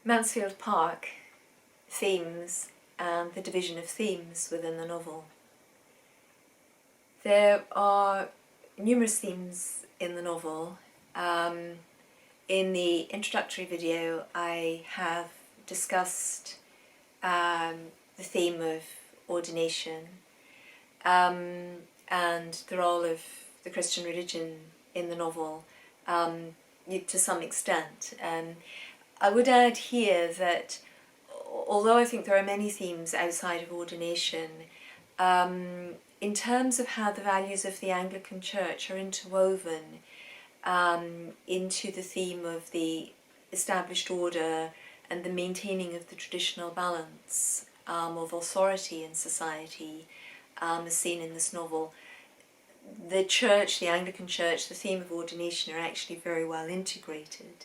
Mansfield Park themes and the division of themes within the novel. There are numerous themes in the novel. In the introductory video I have discussed the theme of ordination and the role of the Christian religion in the novel to some extent. I would add here that although I think there are many themes outside of ordination, in terms of how the values of the Anglican Church are interwoven into the theme of the established order and the maintaining of the traditional balance of authority in society, as seen in this novel, the Church, the Anglican Church, the theme of ordination are actually very well integrated.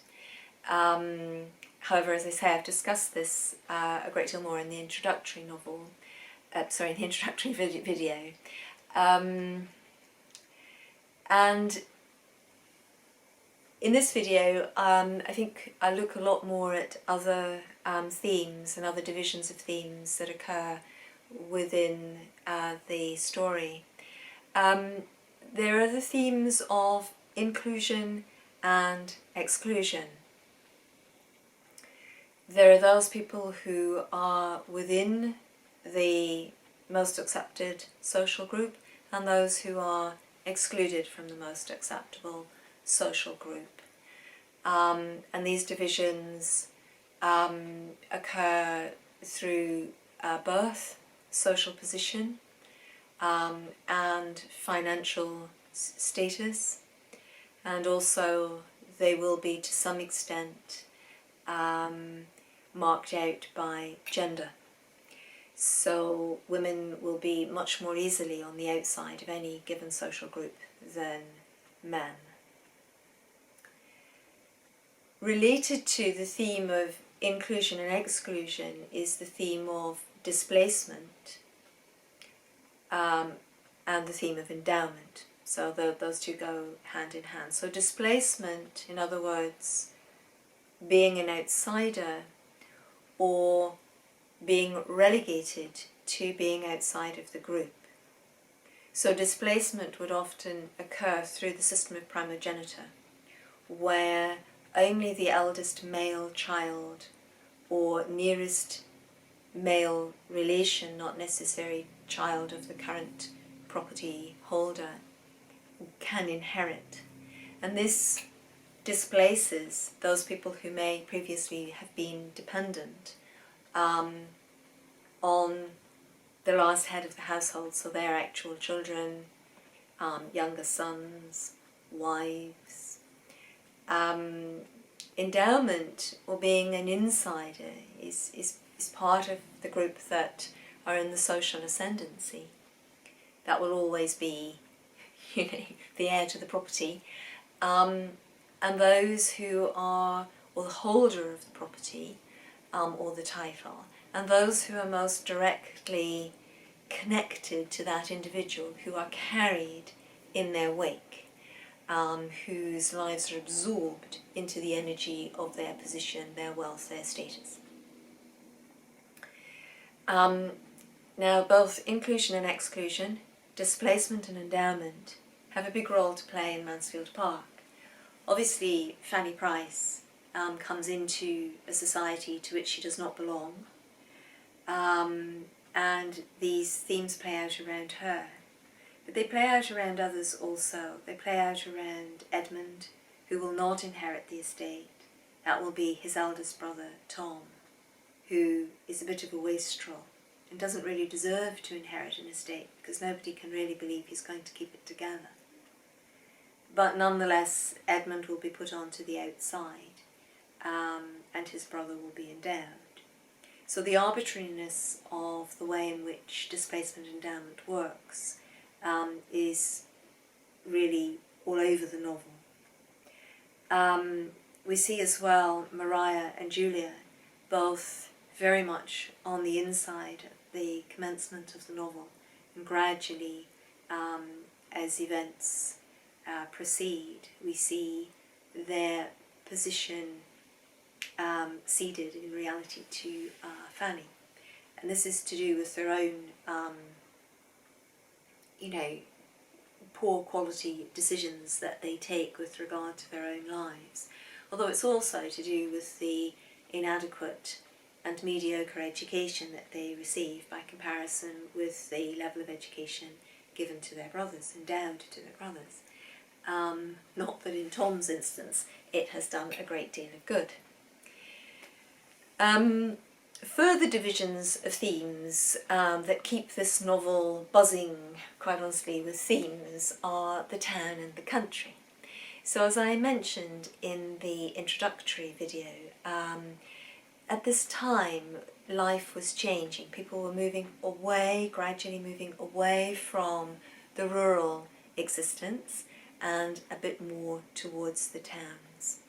However, as I say, I've discussed this a great deal more in the introductory novel, the introductory video. And in this video, I think I look a lot more at other themes and other divisions of themes that occur within the story. There are the themes of inclusion and exclusion. There are those people who are within the most accepted social group and those who are excluded from the most acceptable social group. And these divisions occur through birth, social position, and financial status, and also they will be to some extent marked out by gender. So women will be much more easily on the outside of any given social group than men. Related to the theme of inclusion and exclusion is the theme of displacement and the theme of endowment. So those two go hand in hand. So displacement, in other words, being an outsider or being relegated to being outside of the group. So displacement would often occur through the system of primogeniture, where only the eldest male child or nearest male relation, not necessarily child of the current property holder, can inherit. And this displaces those people who may previously have been dependent on the last head of the household, so their actual children, younger sons, wives. Endowment, or being an insider, is part of the group that are in the social ascendancy. That will always be, the heir to the property. And those who are, or the holder of the property, or the title, and those who are most directly connected to that individual, who are carried in their wake, whose lives are absorbed into the energy of their position, their wealth, their status. Now, both inclusion and exclusion, displacement and endowment, have a big role to play in Mansfield Park. Obviously, Fanny Price comes into a society to which she does not belong, and these themes play out around her. But they play out around others also. They play out around Edmund, who will not inherit the estate. That will be his eldest brother, Tom, who is a bit of a wastrel and doesn't really deserve to inherit an estate because nobody can really believe he's going to keep it together. But nonetheless, Edmund will be put onto the outside, and his brother will be endowed. So the arbitrariness of the way in which displacement and endowment works is really all over the novel. We see as well Maria and Julia, both very much on the inside at the commencement of the novel, and gradually, as events proceed, we see their position ceded in reality to Fanny. And this is to do with their own, poor quality decisions that they take with regard to their own lives. Although it's also to do with the inadequate and mediocre education that they receive by comparison with the level of education given to their brothers, endowed to their brothers. Not that in Tom's instance it has done a great deal of good. Further divisions of themes that keep this novel buzzing, quite honestly, with themes are the town and the country. So as I mentioned in the introductory video, at this time life was changing. People were moving away, gradually moving away from the rural existence and a bit more towards the towns.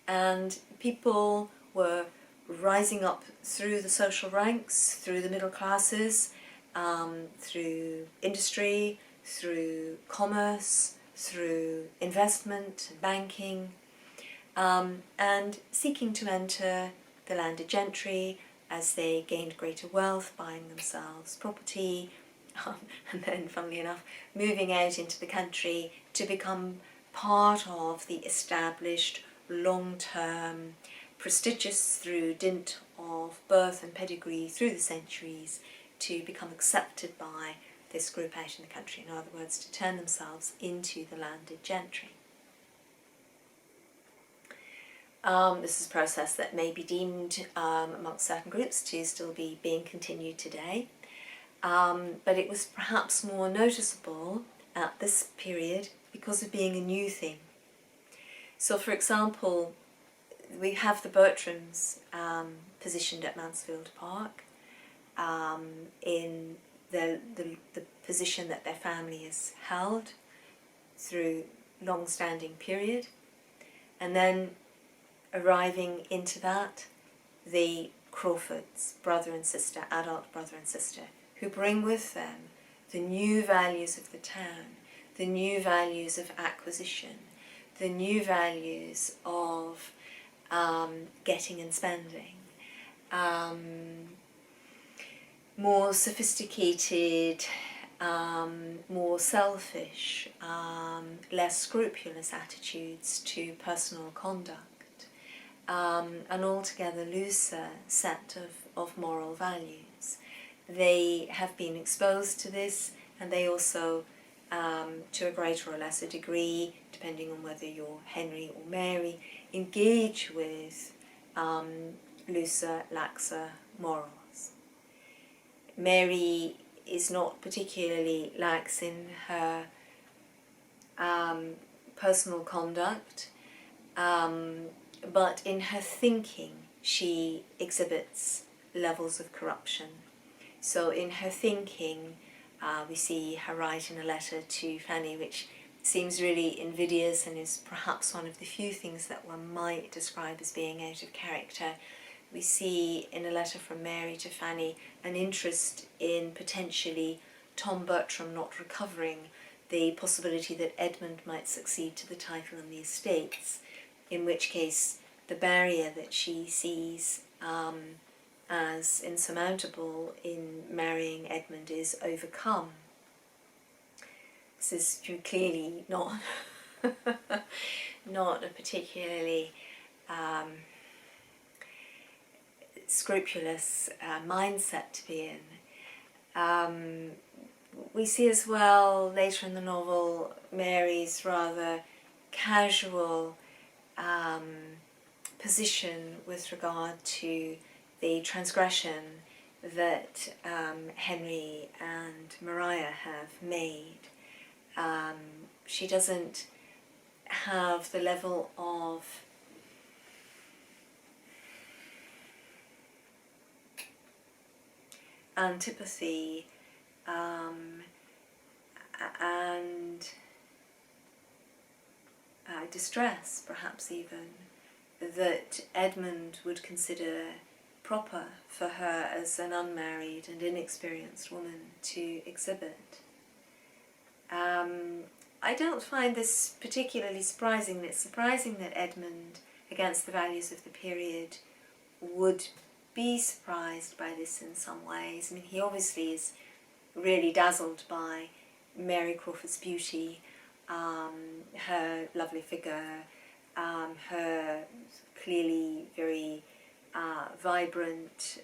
And people were rising up through the social ranks, through the middle classes, through industry, through commerce, through investment and banking, and seeking to enter the landed gentry as they gained greater wealth, buying themselves property, and then, funnily enough, moving out into the country to become part of the established, long-term, prestigious through dint of birth and pedigree through the centuries, to become accepted by this group out in the country. In other words, to turn themselves into the landed gentry. This is a process that may be deemed amongst certain groups to still be being continued today. But it was perhaps more noticeable at this period because of being a new thing. So, for example, we have the Bertrams positioned at Mansfield Park in the position that their family has held through long-standing period, and then arriving into that, the Crawfords, brother and sister, adult brother and sister, who bring with them the new values of the town, the new values of acquisition, the new values of getting and spending, more sophisticated, more selfish, less scrupulous attitudes to personal conduct, an altogether looser set of moral values. They have been exposed to this, and they also, to a greater or lesser degree, depending on whether you're Henry or Mary, engage with looser, laxer morals. Mary is not particularly lax in her personal conduct, but in her thinking she exhibits levels of corruption. So in her thinking, we see her write in a letter to Fanny, which seems really invidious and is perhaps one of the few things that one might describe as being out of character. We see in a letter from Mary to Fanny an interest in potentially Tom Bertram not recovering the possibility that Edmund might succeed to the title and the estates, in which case the barrier that she sees as insurmountable in marrying Edmund is overcome. This is clearly not not a particularly scrupulous mindset to be in. We see as well later in the novel Mary's rather casual position with regard to the transgression that Henry and Maria have made. She doesn't have the level of antipathy and distress, perhaps even, that Edmund would consider proper for her as an unmarried and inexperienced woman to exhibit. I don't find this particularly surprising. It's surprising that Edmund against the values of the period would be surprised by this in some ways. I mean, he obviously is really dazzled by Mary Crawford's beauty, her lovely figure, her clearly very vibrant,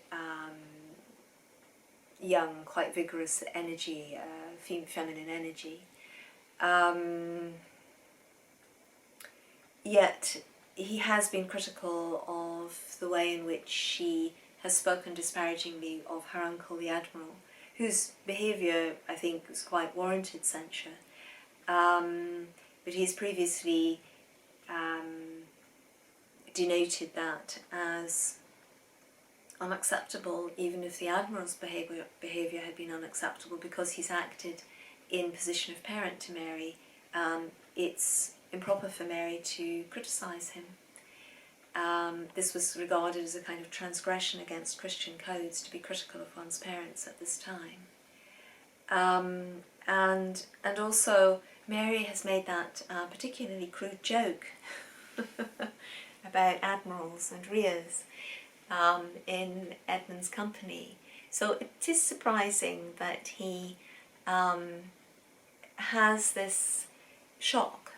young, quite vigorous energy, feminine energy. Yet he has been critical of the way in which she has spoken disparagingly of her uncle, the Admiral, whose behaviour, I think, was quite warranted censure. But he's previously denoted that as unacceptable, even if the Admiral's behaviour had been unacceptable, because he's acted in position of parent to Mary. It's improper for Mary to criticise him. This was regarded as a kind of transgression against Christian codes to be critical of one's parents at this time. And also Mary has made that particularly crude joke about admirals and rears in Edmund's company. So it is surprising that he has this shock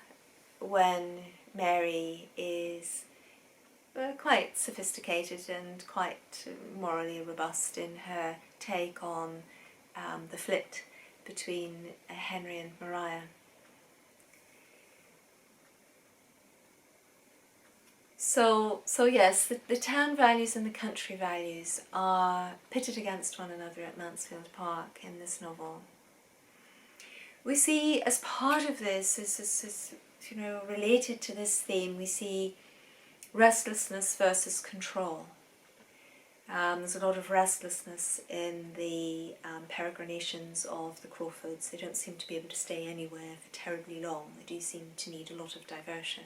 when Mary is quite sophisticated and quite morally robust in her take on the flit between Henry and Maria. So yes, the town values and the country values are pitted against one another at Mansfield Park in this novel. We see, as part of this, as related to this theme, we see restlessness versus control. There's a lot of restlessness in the peregrinations of the Crawfords. They don't seem to be able to stay anywhere for terribly long. They do seem to need a lot of diversion.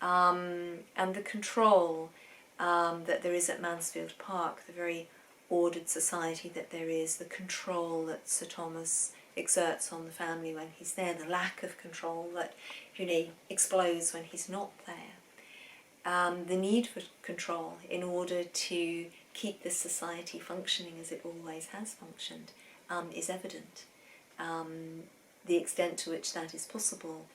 And the control that there is at Mansfield Park, the very ordered society that there is, the control that Sir Thomas exerts on the family when he's there, the lack of control that explodes when he's not there. The need for control in order to keep this society functioning as it always has functioned is evident. The extent to which that is possible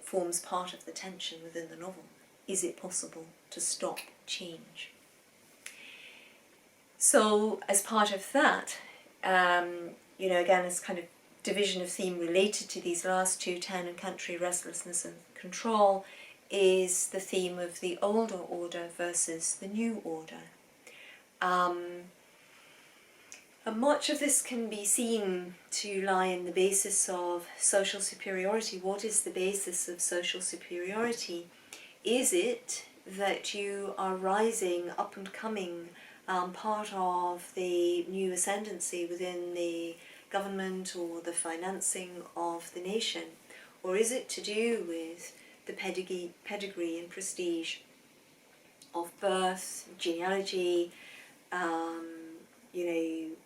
forms part of the tension within the novel. Is it possible to stop change? So as part of that, again, as kind of division of theme related to these last two, town and country, restlessness and control, is the theme of the older order versus the new order. And much of this can be seen to lie in the basis of social superiority. What is the basis of social superiority? Is it that you are rising, up and coming, part of the new ascendancy within the government or the financing of the nation? Or is it to do with the pedigree and prestige of birth, genealogy,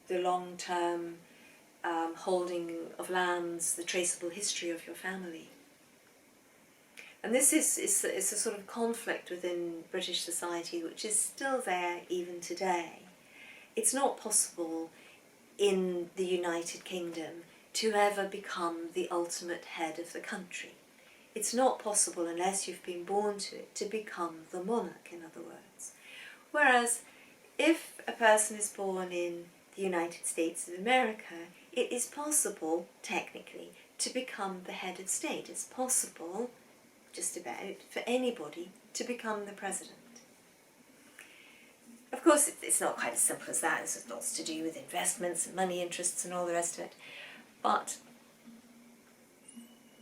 the long-term holding of lands, the traceable history of your family? And this is a sort of conflict within British society which is still there even today. It's not possible in the United Kingdom to ever become the ultimate head of the country. It's not possible, unless you've been born to it, to become the monarch, in other words. Whereas if a person is born in the United States of America, it is possible, technically, to become the head of state. It's possible, just about, for anybody to become the president. Of course, it's not quite as simple as that. There's lots to do with investments and money interests and all the rest of it. But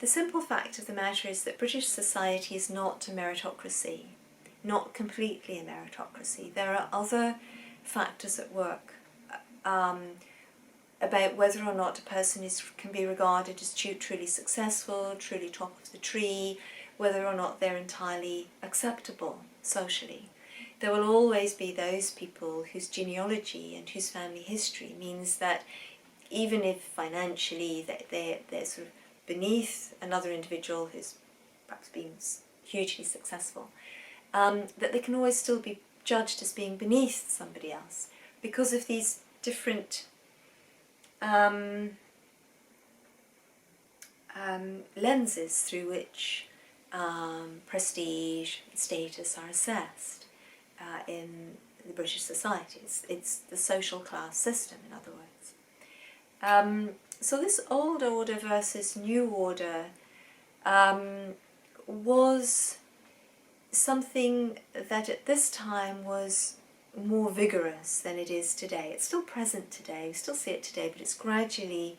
the simple fact of the matter is that British society is not a meritocracy, not completely a meritocracy. There are other factors at work about whether or not a person can be regarded as truly successful, truly top of the tree, whether or not they're entirely acceptable socially. There will always be those people whose genealogy and whose family history means that even if financially they're sort of beneath another individual who's perhaps been hugely successful, that they can always still be judged as being beneath somebody else because of these different lenses through which prestige and status are assessed in the British society. It's the social class system, in other words. So this old order versus new order was something that at this time was more vigorous than it is today. It's still present today, we still see it today, but it's gradually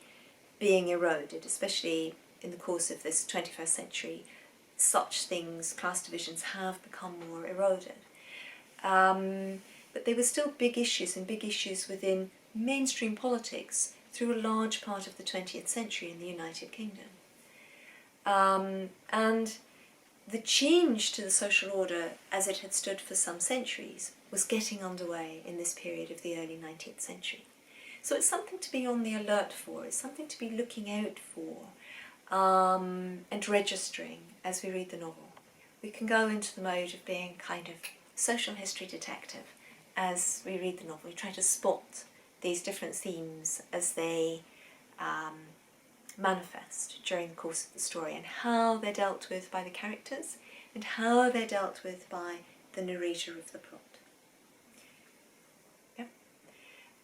being eroded, especially in the course of this 21st century. Such things, class divisions, have become more eroded. But they were still big issues, and big issues within mainstream politics through a large part of the 20th century in the United Kingdom. And the change to the social order as it had stood for some centuries was getting underway in this period of the early 19th century. So it's something to be on the alert for, it's something to be looking out for and registering as we read the novel. We can go into the mode of being kind of social history detective as we read the novel. We try to spot these different themes as they manifest during the course of the story, and how they're dealt with by the characters and how they're dealt with by the narrator of the plot. Yeah?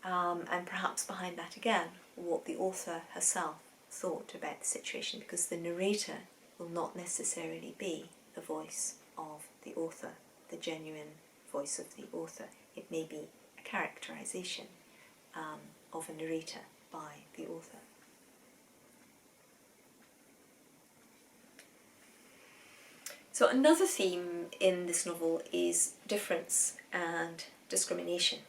And perhaps behind that again, what the author herself thought about the situation, because the narrator will not necessarily be the voice of the author, the genuine voice of the author. It may be a characterization of a narrator by the author. So another theme in this novel is difference and discrimination.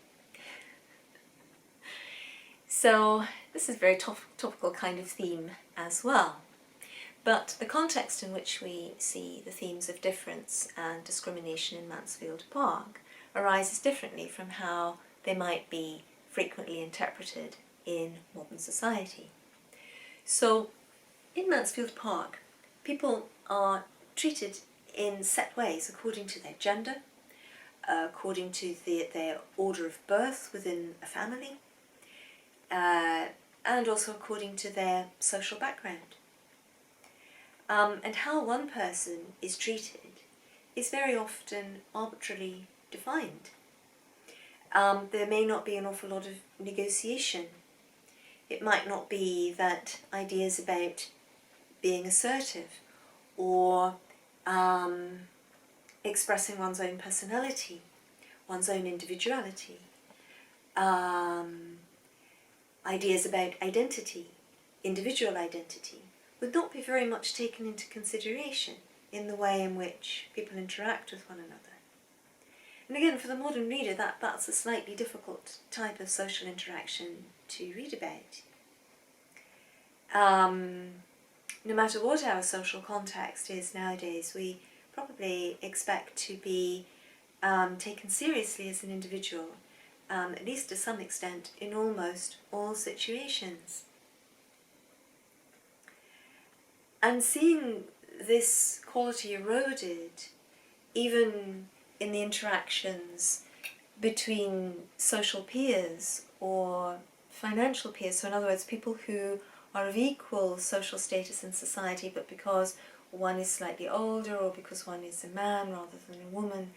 So this is a very topical kind of theme as well. But the context in which we see the themes of difference and discrimination in Mansfield Park arises differently from how they might be frequently interpreted in modern society. So in Mansfield Park, people are treated in set ways according to their gender, according to their order of birth within a family, and also according to their social background. And how one person is treated is very often arbitrarily defined. There may not be an awful lot of negotiation. It might not be that ideas about being assertive or expressing one's own personality, one's own individuality, ideas about identity, individual identity, would not be very much taken into consideration in the way in which people interact with one another. And again, for the modern reader, that's a slightly difficult type of social interaction to read about. No matter what our social context is nowadays, we probably expect to be taken seriously as an individual, at least to some extent, in almost all situations. And seeing this quality eroded, even in the interactions between social peers or financial peers, so in other words, people who are of equal social status in society, but because one is slightly older or because one is a man rather than a woman,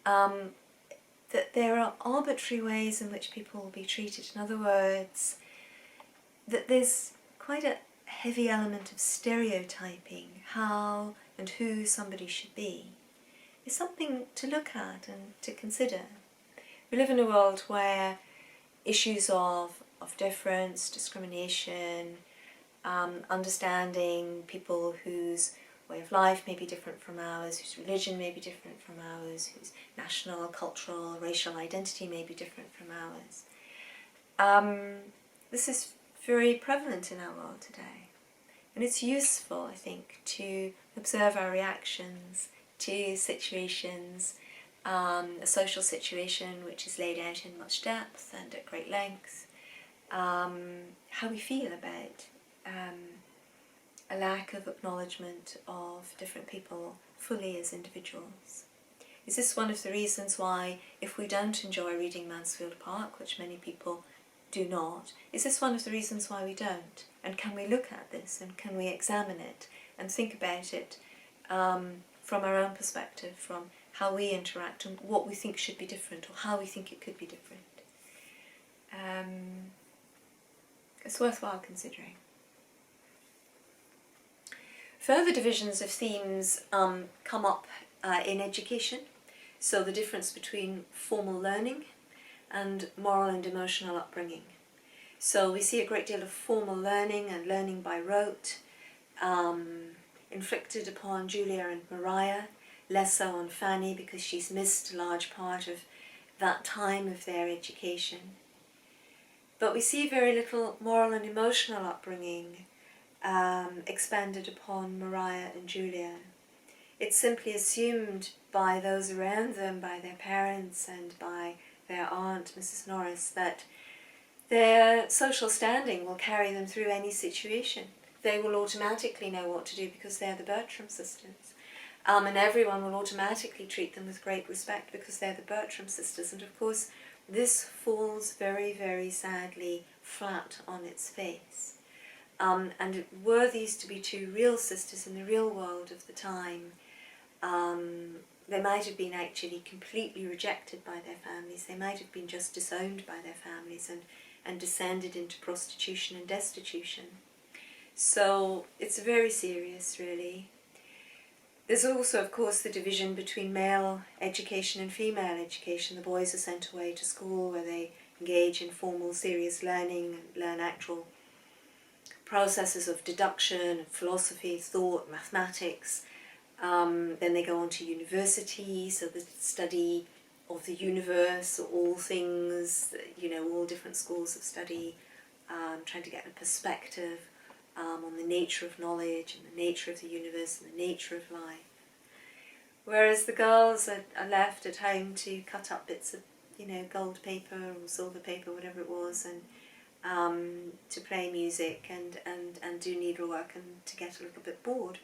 that there are arbitrary ways in which people will be treated. In other words, that there's quite a heavy element of stereotyping how and who somebody should be. Is something to look at and to consider. We live in a world where issues of difference, discrimination, understanding people whose way of life may be different from ours, whose religion may be different from ours, whose national, cultural, racial identity may be different from ours. This is very prevalent in our world today. And it's useful, I think, to observe our reactions to situations, a social situation which is laid out in much depth and at great length, how we feel about a lack of acknowledgement of different people fully as individuals. Is this one of the reasons why, if we don't enjoy reading Mansfield Park, which many people do not, is this one of the reasons why we don't? And can we look at this and can we examine it and think about it from our own perspective, from how we interact and what we think should be different or how we think it could be different? It's worthwhile considering. Further divisions of themes come up in education. So the difference between formal learning and moral and emotional upbringing. So we see a great deal of formal learning and learning by rote inflicted upon Julia and Maria, less so on Fanny because she's missed a large part of that time of their education. But we see very little moral and emotional upbringing expanded upon Maria and Julia. It's simply assumed by those around them, by their parents and by their aunt, Mrs. Norris, that their social standing will carry them through any situation. They will automatically know what to do because they're the Bertram sisters. And everyone will automatically treat them with great respect because they're the Bertram sisters. And of course, this falls very, very sadly flat on its face. And were these to be two real sisters in the real world of the time, they might have been actually completely rejected by their families. They might have been just disowned by their families and descended into prostitution and destitution. So it's very serious, really. There's also, of course, the division between male education and female education. The boys are sent away to school where they engage in formal, serious learning and learn actual processes of deduction, philosophy, thought, mathematics. Then they go on to university, so the study of the universe, all things, all different schools of study, trying to get a perspective on the nature of knowledge and the nature of the universe and the nature of life. Whereas the girls are left at home to cut up bits of, gold paper or silver paper, whatever it was, and to play music and do needlework and to get a little bit bored.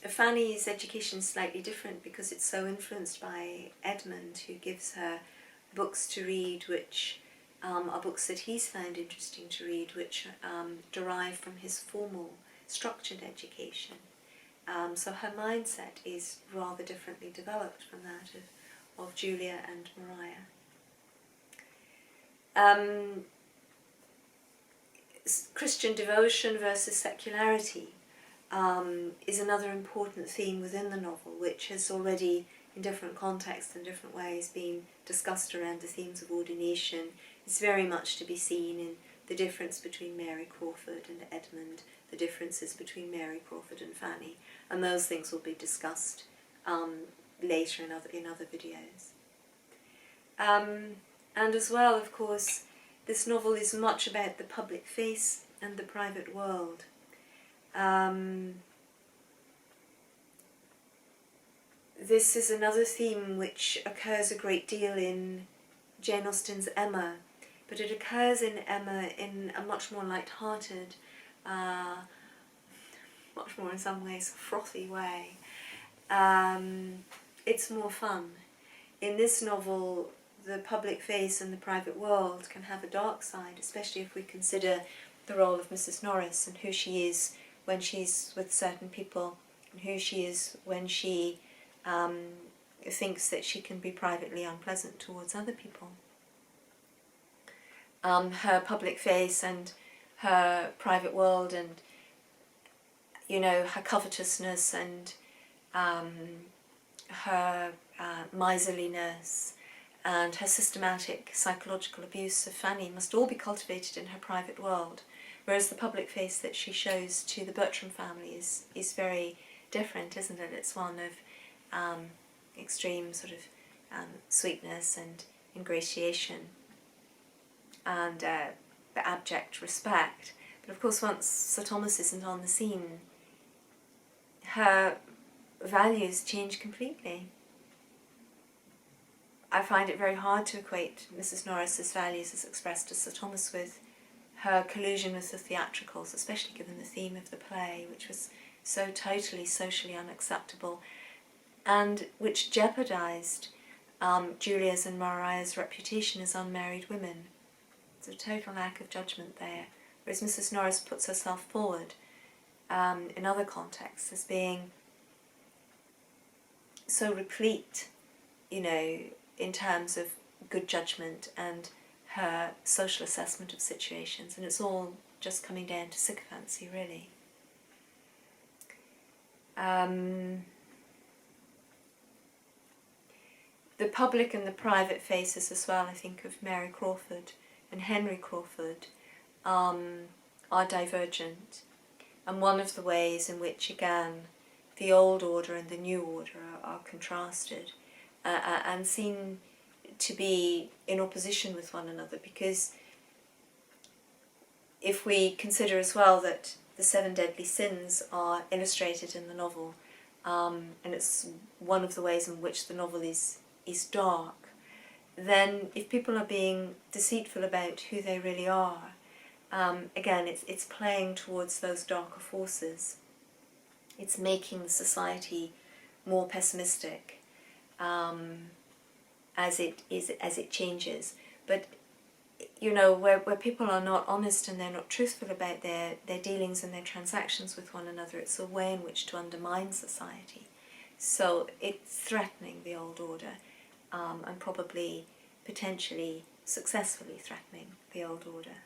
Fanny's education is slightly different because it's so influenced by Edmund, who gives her books to read which are books that he's found interesting to read, which derive from his formal, structured education. So her mindset is rather differently developed from that of Julia and Maria. Christian devotion versus secularity is another important theme within the novel, which has already, in different contexts and different ways, been discussed around the themes of ordination. It's very much to be seen in the difference between Mary Crawford and Edmund, the differences between Mary Crawford and Fanny, and those things will be discussed later in other videos. And as well, of course, this novel is much about the public face and the private world. This is another theme which occurs a great deal in Jane Austen's Emma, but it occurs in Emma in a much more light-hearted, much more in some ways frothy way. It's more fun. In this novel, the public face and the private world can have a dark side, especially if we consider the role of Mrs. Norris and who she is when she's with certain people and who she is when she thinks that she can be privately unpleasant towards other people. Her public face and her private world and, her covetousness and her miserliness and her systematic psychological abuse of Fanny must all be cultivated in her private world, whereas the public face that she shows to the Bertram family is very different, isn't it? It's one of extreme sort of sweetness and ingratiation and abject respect. But of course, once Sir Thomas isn't on the scene, her values change completely. I find it very hard to equate Mrs. Norris's values as expressed as Sir Thomas with her collusion with the theatricals, especially given the theme of the play, which was so totally socially unacceptable, and which jeopardised Julia's and Mariah's reputation as unmarried women. It's a total lack of judgment there. Whereas Mrs. Norris puts herself forward in other contexts as being so replete, you know, in terms of good judgment and her social assessment of situations, and it's all just coming down to sycophancy, really. The public and the private faces as well, I think, of Mary Crawford and Henry Crawford are divergent. And one of the ways in which, again, the old order and the new order are contrasted and seen to be in opposition with one another, because if we consider as well that the 7 deadly sins are illustrated in the novel, and it's one of the ways in which the novel is dark, then if people are being deceitful about who they really are, again, it's playing towards those darker forces. It's making the society more pessimistic as it changes. But you know, where people are not honest and they're not truthful about their dealings and their transactions with one another, it's a way in which to undermine society. So it's threatening the old order, and probably potentially successfully threatening the old order.